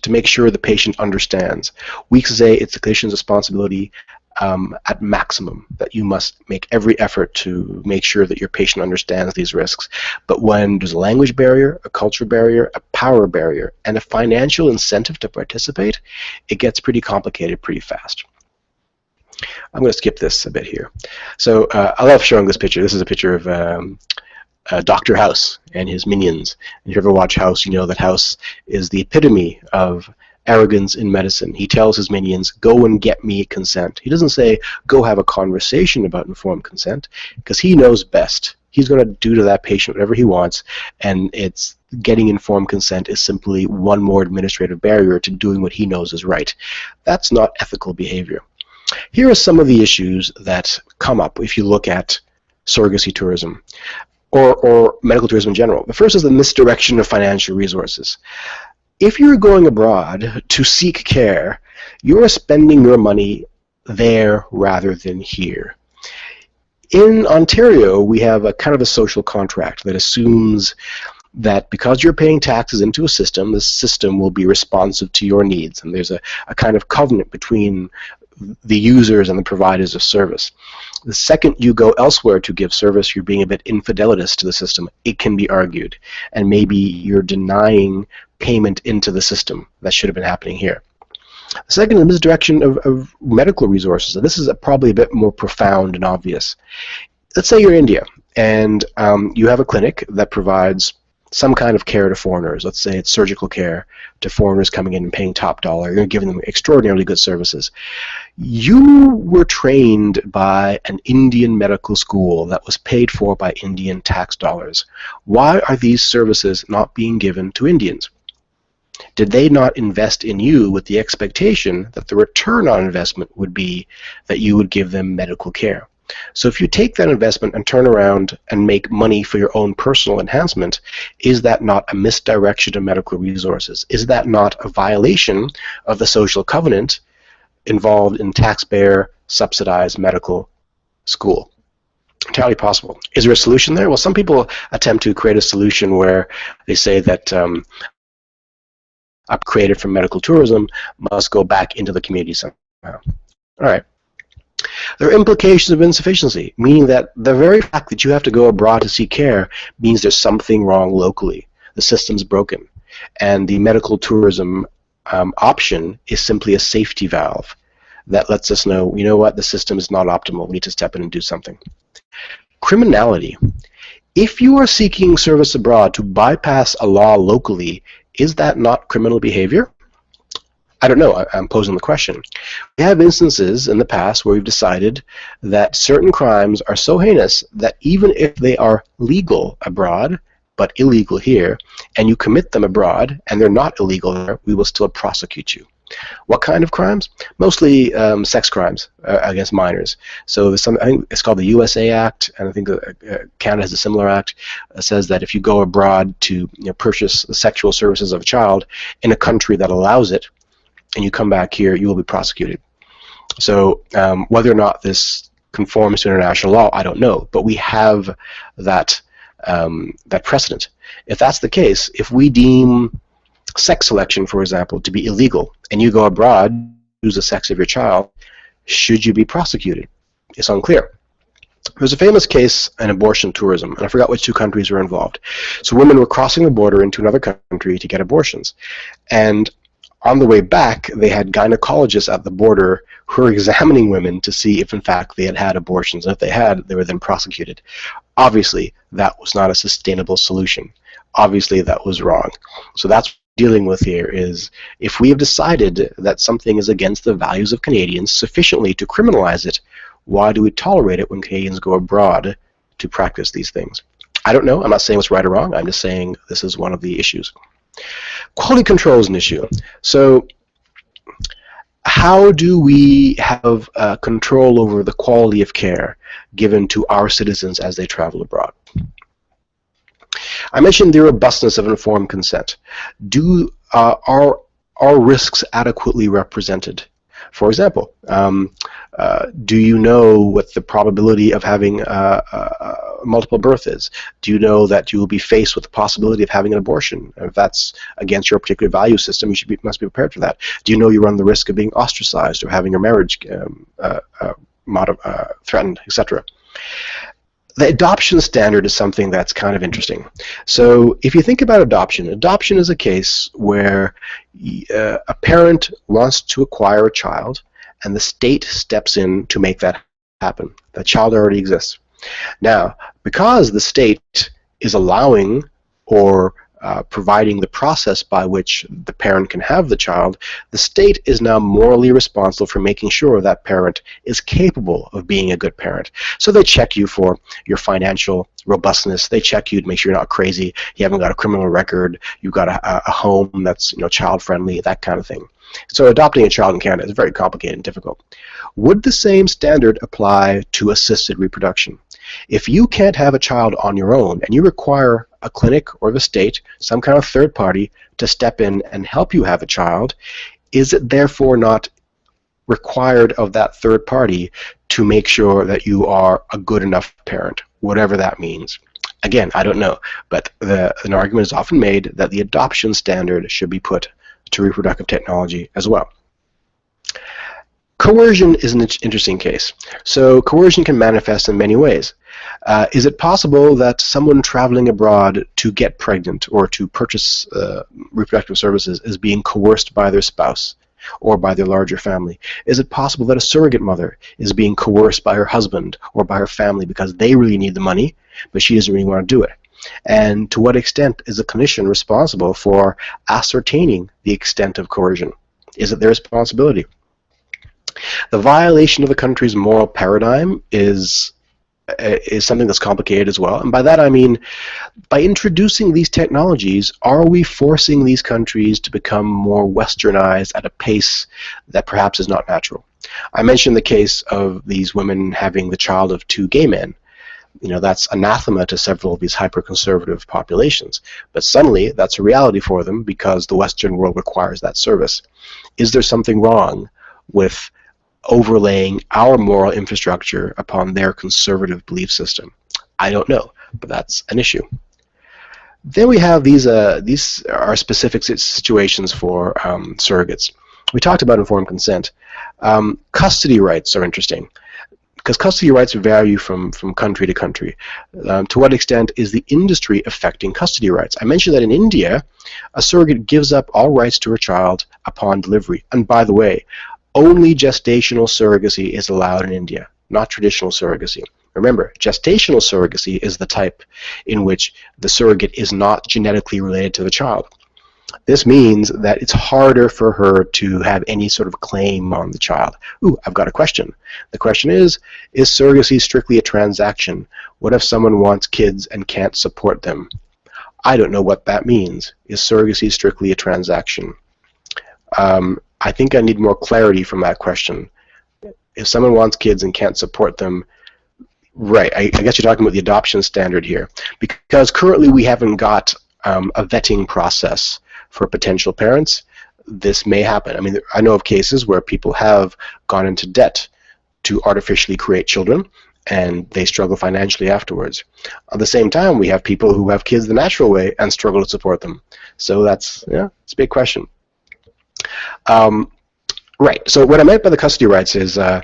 make sure the patient understands? We say it's the clinician's responsibility at maximum, that you must make every effort to make sure that your patient understands these risks. But when there's a language barrier, a culture barrier, a power barrier, and a financial incentive to participate, it gets pretty complicated pretty fast. I'm going to skip this a bit here. So I love showing this picture. This is a picture of Dr. House and his minions. If you ever watch House, you know that House is the epitome of arrogance in medicine. He tells his minions, go and get me consent. He doesn't say, go have a conversation about informed consent, because he knows best. He's going to do to that patient whatever he wants, and it's getting informed consent is simply one more administrative barrier to doing what he knows is right. That's not ethical behavior. Here are some of the issues that come up if you look at surrogacy tourism, or medical tourism in general. The first is the misdirection of financial resources. If you're going abroad to seek care, you're spending your money there rather than here. In Ontario, we have a kind of a social contract that assumes that because you're paying taxes into a system, the system will be responsive to your needs, and there's a kind of covenant between the users and the providers of service. The second you go elsewhere to give service, you're being a bit infidelitous to the system. It can be argued, and maybe you're denying payment into the system that should have been happening here. The second is misdirection of medical resources, and this is probably a bit more profound and obvious. Let's say you're in India, and you have a clinic that provides some kind of care to foreigners. Let's say it's surgical care to foreigners coming in and paying top dollar. You're giving them extraordinarily good services. You were trained by an Indian medical school that was paid for by Indian tax dollars. Why are these services not being given to Indians? Did they not invest in you with the expectation that the return on investment would be that you would give them medical care? So if you take that investment and turn around and make money for your own personal enhancement, is that not a misdirection of medical resources? Is that not a violation of the social covenant involved in taxpayer subsidized medical school? Entirely possible. Is there a solution there? Well, some people attempt to create a solution where they say that up created from medical tourism must go back into the community somehow. All right. There are implications of insufficiency, meaning that the very fact that you have to go abroad to seek care means there's something wrong locally. The system's broken. And the medical tourism option is simply a safety valve that lets us know, you know what, the system is not optimal. We need to step in and do something. Criminality. If you are seeking service abroad to bypass a law locally, is that not criminal behavior? I don't know. I'm posing the question. We have instances in the past where we've decided that certain crimes are so heinous that even if they are legal abroad but illegal here, and you commit them abroad and they're not illegal there, we will still prosecute you. What kind of crimes? Mostly sex crimes against minors. So there's I think it's called the USA Act, and I think Canada has a similar act that says that if you go abroad to purchase the sexual services of a child in a country that allows it, and you come back here, you will be prosecuted. So whether or not this conforms to international law, I don't know, but we have that that precedent. If that's the case, if we deem sex selection, for example, to be illegal, and you go abroad, choose the sex of your child, should you be prosecuted? It's unclear. There's a famous case in abortion tourism, and I forgot which two countries were involved. So women were crossing the border into another country to get abortions, and On the way back, they had gynecologists at the border who were examining women to see if, in fact, they had had abortions. And if they had, they were then prosecuted. Obviously, that was not a sustainable solution. Obviously, that was wrong. So that's what we're dealing with here is if we have decided that something is against the values of Canadians sufficiently to criminalize it, why do we tolerate it when Canadians go abroad to practice these things? I don't know. I'm not saying what's right or wrong. I'm just saying this is one of the issues. Quality control is an issue. So how do we have control over the quality of care given to our citizens as they travel abroad? I mentioned the robustness of informed consent. Are risks adequately represented? For example, do you know what the probability of having multiple birth is? Do you know that you will be faced with the possibility of having an abortion? If that's against your particular value system, you must be prepared for that. Do you know you run the risk of being ostracized or having your marriage threatened, etc.? The adoption standard is something that's kind of interesting. So if you think about adoption, adoption is a case where a parent wants to acquire a child and the state steps in to make that happen. That child already exists. Now, because the state is allowing or providing the process by which the parent can have the child, the state is now morally responsible for making sure that parent is capable of being a good parent. So they check you for your financial robustness. They check you to make sure you're not crazy, you haven't got a criminal record, you've got a home that's child-friendly, that kind of thing. So adopting a child in Canada is very complicated and difficult. Would the same standard apply to assisted reproduction? If you can't have a child on your own and you require a clinic or the state, some kind of third party, to step in and help you have a child, is it therefore not required of that third party to make sure that you are a good enough parent, whatever that means? Again, I don't know, but an argument is often made that the adoption standard should be put to reproductive technology as well. Coercion is an interesting case. So coercion can manifest in many ways. Is it possible that someone traveling abroad to get pregnant or to purchase reproductive services is being coerced by their spouse or by their larger family? Is it possible that a surrogate mother is being coerced by her husband or by her family because they really need the money, but she doesn't really want to do it? And to what extent is a clinician responsible for ascertaining the extent of coercion? Is it their responsibility? The violation of the country's moral paradigm is something that's complicated as well. And by that I mean, by introducing these technologies, are we forcing these countries to become more westernized at a pace that perhaps is not natural? I mentioned the case of these women having the child of two gay men. That's anathema to several of these hyper-conservative populations. But suddenly, that's a reality for them because the Western world requires that service. Is there something wrong with overlaying our moral infrastructure upon their conservative belief system? I don't know, but that's an issue. Then we have these are specific situations for surrogates. We talked about informed consent. Custody rights are interesting, because custody rights vary from country to country. To what extent is the industry affecting custody rights? I mentioned that in India, a surrogate gives up all rights to her child upon delivery. And by the way, only gestational surrogacy is allowed in India, not traditional surrogacy. Remember, gestational surrogacy is the type in which the surrogate is not genetically related to the child. This means that it's harder for her to have any sort of claim on the child. Ooh, I've got a question. The question is surrogacy strictly a transaction? What if someone wants kids and can't support them? I don't know what that means. Is surrogacy strictly a transaction? I think I need more clarity from that question. If someone wants kids and can't support them, right, I guess you're talking about the adoption standard here. Because currently we haven't got a vetting process for potential parents. This may happen. I mean, I know of cases where people have gone into debt to artificially create children, and they struggle financially afterwards. At the same time, we have people who have kids the natural way and struggle to support them. So that's, it's a big question. Right, so what I meant by the custody rights is, to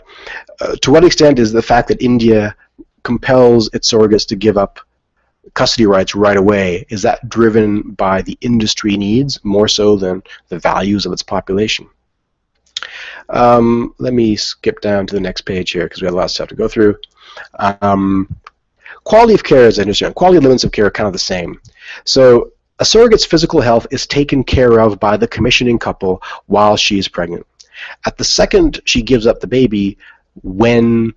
what extent is the fact that India compels its surrogates to give up custody rights right away, is that driven by the industry needs more so than the values of its population? Let me skip down to the next page here because we have a lot of stuff to go through. Quality of care is interesting. Quality limits of care are kind of the same. So a surrogate's physical health is taken care of by the commissioning couple while she's pregnant. At the second she gives up the baby, when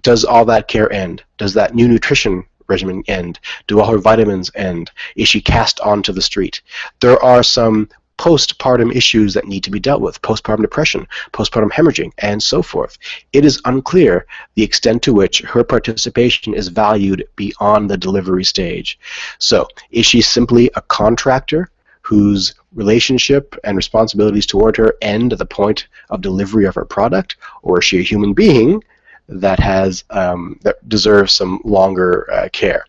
does all that care end? Does that new nutrition regimen end? Do all her vitamins end? Is she cast onto the street? There are some postpartum issues that need to be dealt with, postpartum depression, postpartum hemorrhaging, and so forth. It is unclear the extent to which her participation is valued beyond the delivery stage. So, is she simply a contractor whose relationship and responsibilities toward her end at the point of delivery of her product, or is she a human being that has that deserves some longer care?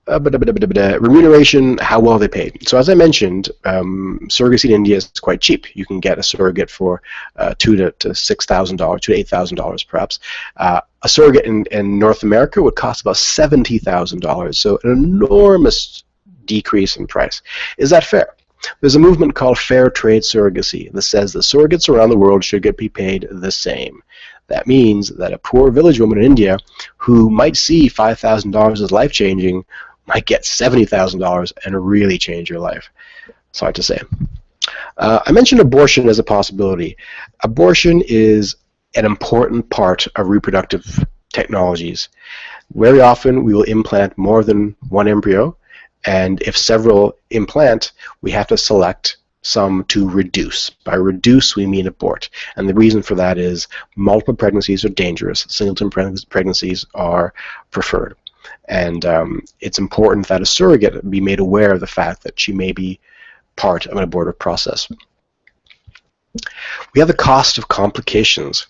Remuneration, how well they paid. So as I mentioned, surrogacy in India is quite cheap. You can get a surrogate for $2,000 to $6,000, $2,000 to $8,000 perhaps. A surrogate in North America would cost about $70,000, so an enormous decrease in price. Is that fair? There's a movement called fair trade surrogacy that says that surrogates around the world should be paid the same. That means that a poor village woman in India who might see $5,000 as life-changing might get $70,000 and really change your life. That's hard to say. I mentioned abortion as a possibility. Abortion is an important part of reproductive technologies. Very often we will implant more than one embryo, and if several implant, we have to select some to reduce. By reduce, we mean abort. And the reason for that is multiple pregnancies are dangerous. Singleton pregnancies are preferred. And it's important that a surrogate be made aware of the fact that she may be part of an abortive process. We have the cost of complications.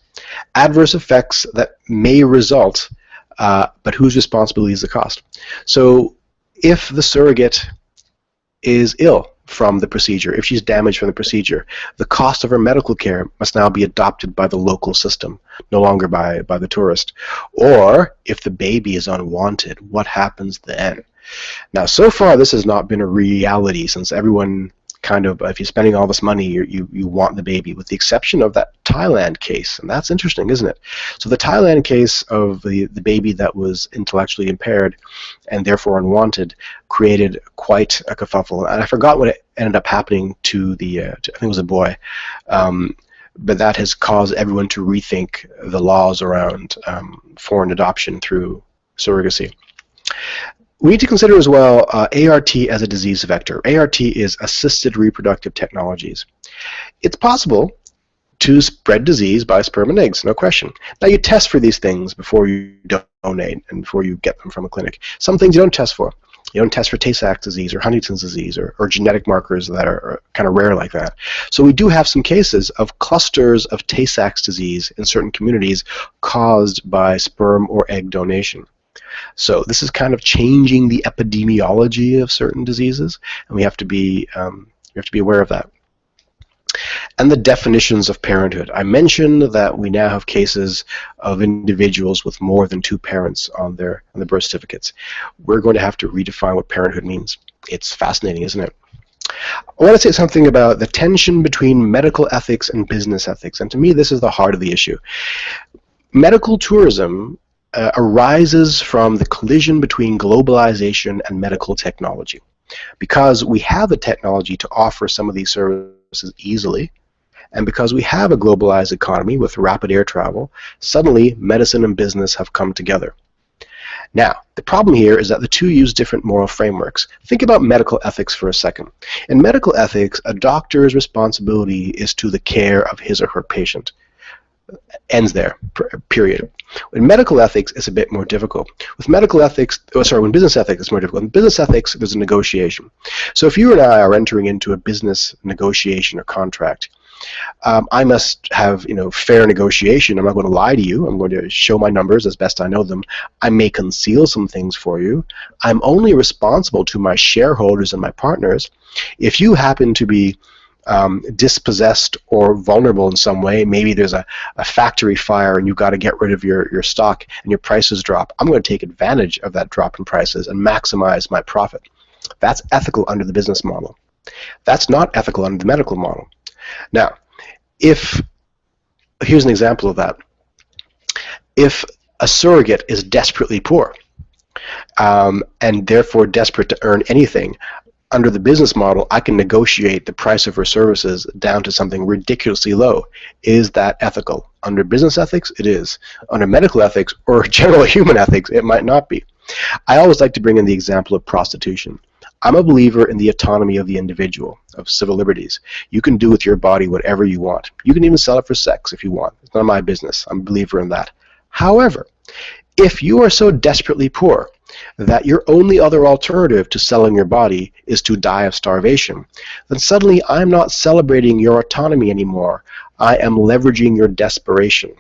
Adverse effects that may result, but whose responsibility is the cost? So if the surrogate is ill from the procedure, if she's damaged from the procedure, the cost of her medical care must now be adopted by the local system, no longer by the tourist. Or if the baby is unwanted, what happens then? Now, so far this has not been a reality, since everyone kind of, if you're spending all this money, you want the baby, with the exception of that Thailand case. And that's interesting, isn't it? So the Thailand case of the baby that was intellectually impaired and therefore unwanted created quite a kerfuffle. And I forgot what it ended up happening to the, I think it was a boy. But that has caused everyone to rethink the laws around foreign adoption through surrogacy. We need to consider as well ART as a disease vector. ART is assisted reproductive technologies. It's possible to spread disease by sperm and eggs, no question. Now you test for these things before you donate and before you get them from a clinic. Some things you don't test for. You don't test for Tay-Sachs disease or Huntington's disease or genetic markers that are kind of rare like that. So we do have some cases of clusters of Tay-Sachs disease in certain communities caused by sperm or egg donation. So this is kind of changing the epidemiology of certain diseases, and we have to be aware of that. And the definitions of parenthood. I mentioned that we now have cases of individuals with more than two parents on the birth certificates. We're going to have to redefine what parenthood means. It's fascinating, isn't it? I want to say something about the tension between medical ethics and business ethics, and to me this is the heart of the issue. Medical tourism arises from the collision between globalization and medical technology. Because we have the technology to offer some of these services easily, and because we have a globalized economy with rapid air travel, suddenly medicine and business have come together. Now, the problem here is that the two use different moral frameworks. Think about medical ethics for a second. In medical ethics, a doctor's responsibility is to the care of his or her patient. Ends there, period. In medical ethics, it's a bit more difficult. With medical ethics, when business ethics, it's more difficult. In business ethics, there's a negotiation. So if you and I are entering into a business negotiation or contract, I must have, fair negotiation. I'm not going to lie to you. I'm going to show my numbers as best I know them. I may conceal some things for you. I'm only responsible to my shareholders and my partners. If you happen to be dispossessed or vulnerable in some way, maybe there's a factory fire and you've got to get rid of your stock and your prices drop, I'm going to take advantage of that drop in prices and maximize my profit. That's ethical under the business model. That's not ethical under the medical model. Now, here's an example of that. If a surrogate is desperately poor and therefore desperate to earn anything, under the business model, I can negotiate the price of her services down to something ridiculously low. Is that ethical? Under business ethics, it is. Under medical ethics or general human ethics, it might not be. I always like to bring in the example of prostitution. I'm a believer in the autonomy of the individual, of civil liberties. You can do with your body whatever you want. You can even sell it for sex if you want. It's none of my business. I'm a believer in that. However, if you are so desperately poor that your only other alternative to selling your body is to die of starvation, then suddenly I'm not celebrating your autonomy anymore. I am leveraging your desperation.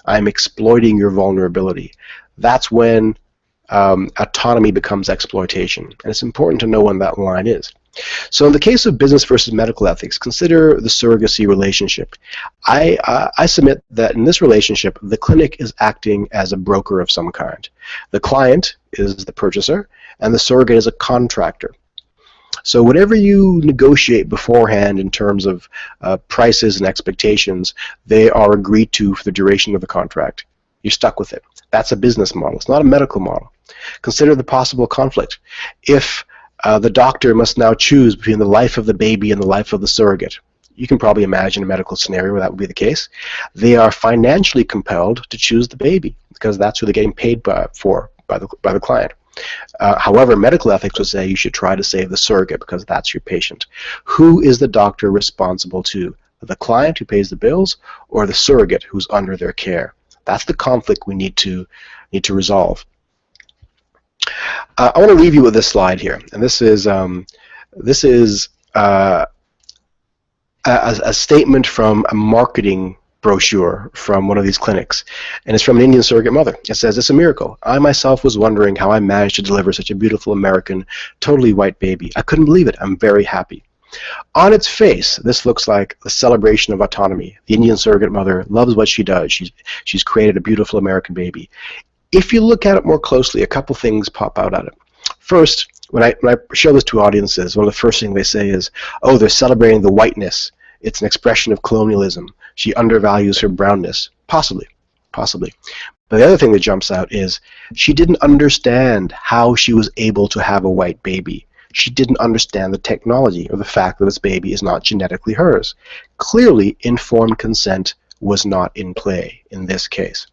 I'm exploiting your vulnerability. That's when autonomy becomes exploitation, and it's important to know when that line is. So in the case of business versus medical ethics, consider the surrogacy relationship. I submit that in this relationship, the clinic is acting as a broker of some kind. The client is the purchaser, and the surrogate is a contractor. So whatever you negotiate beforehand in terms of prices and expectations, they are agreed to for the duration of the contract. You're stuck with it. That's a business model. It's not a medical model. Consider the possible conflict. If the doctor must now choose between the life of the baby and the life of the surrogate, you can probably imagine a medical scenario where that would be the case. They are financially compelled to choose the baby because that's who they're getting paid by the client. However, medical ethics would say you should try to save the surrogate because that's your patient. Who is the doctor responsible to? The client who pays the bills or the surrogate who's under their care? That's the conflict we need to resolve. I want to leave you with this slide here, and this is a statement from a marketing brochure from one of these clinics, and it's from an Indian surrogate mother. It says, "It's a miracle. I myself was wondering how I managed to deliver such a beautiful American, totally white baby. I couldn't believe it. I'm very happy." On its face, this looks like a celebration of autonomy. The Indian surrogate mother loves what she does. She's created a beautiful American baby. If you look at it more closely, a couple things pop out at it. First, when I show this to audiences, one of the first things they say is, "Oh, they're celebrating the whiteness. It's an expression of colonialism. She undervalues her brownness." Possibly. But the other thing that jumps out is she didn't understand how she was able to have a white baby. She didn't understand the technology or the fact that this baby is not genetically hers. Clearly, informed consent was not in play in this case.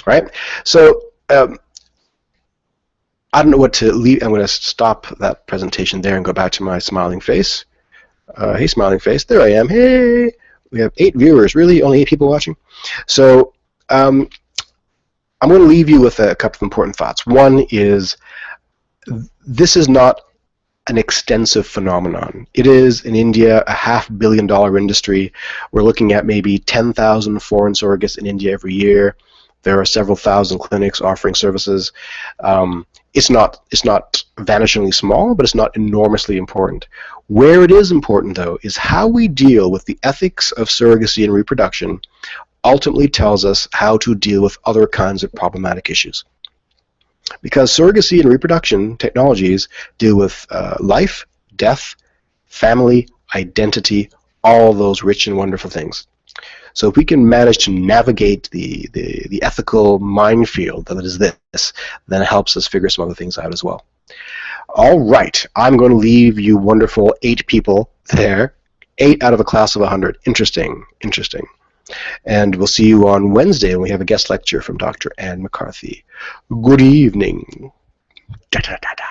Right? So I don't know what to leave. I'm going to stop that presentation there and go back to my smiling face. Hey, smiling face. There I am. Hey! We have 8 viewers. Really? Only 8 people watching? So I'm going to leave you with a couple of important thoughts. One is this is not an extensive phenomenon. It is, in India, a $500 million industry. We're looking at maybe 10,000 foreign surrogates in India every year. There are several thousand clinics offering services. It's not vanishingly small, but it's not enormously important. Where it is important, though, is how we deal with the ethics of surrogacy and reproduction ultimately tells us how to deal with other kinds of problematic issues. Because surrogacy and reproduction technologies deal with life, death, family, identity, all those rich and wonderful things. So if we can manage to navigate the ethical minefield that is this, then it helps us figure some other things out as well. All right, I'm going to leave you wonderful 8 people there. 8 out of a class of 100. Interesting. And we'll see you on Wednesday when we have a guest lecture from Dr. Anne McCarthy. Good evening. Da, da, da, da.